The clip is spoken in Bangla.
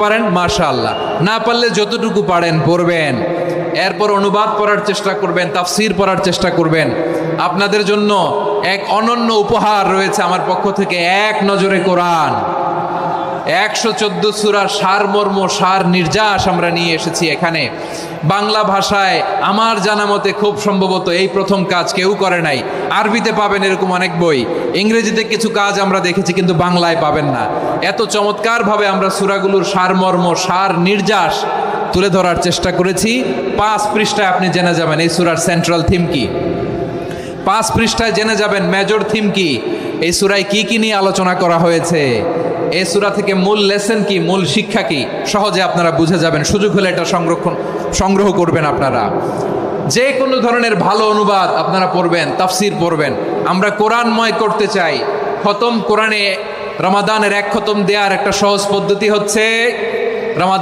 পারেন মাশাআল্লাহ, না পারলে যতটুকু পারেন পড়বেন। এরপর অনুবাদ পড়ার চেষ্টা করবেন, তাফসির পড়ার চেষ্টা করবেন। আপনাদের জন্য এক অনন্য উপহার রয়েছে আমার পক্ষ থেকে, এক নজরে কোরআন 114 সূরার সারমর্ম সার নির্যাস আমরা নিয়ে এসেছি এখানে বাংলা ভাষায়। আমার জানা মতে খুব সম্ভবত এই প্রথম কাজ কেউ করে নাই। আরবিতে পাবেন এরকম অনেক বই, ইংরেজিতে কিছু কাজ আমরা দেখেছি, কিন্তু বাংলায় পাবেন না। এত চমৎকারভাবে আমরা সূরাগুলোর সারমর্ম সার নির্যাস তুলে ধরার চেষ্টা করেছি। 5 পৃষ্ঠায় আপনি জেনে যাবেন এই সূরার সেন্ট্রাল থিম কি, 5 পৃষ্ঠায় জেনে যাবেন মেজর থিম কি, এই সূরায় কি কি নিয়ে আলোচনা করা হয়েছে, এই সূরা থেকে মূল লেসন কি, মূল শিক্ষা কি, সহজে আপনারা বুঝে যাবেন। সুযোগ হলে এটা সংগ্রহ করবেন আপনারা। যে কোনো ধরনের ভালো অনুবাদ আপনারা পড়বেন, তাফসির পড়বেন। আমরা কোরআনময় করতে চাই। খতম কোরআনে রমাদানের 1 খতম দেওয়ার একটা সহজ পদ্ধতি হচ্ছে রমাদান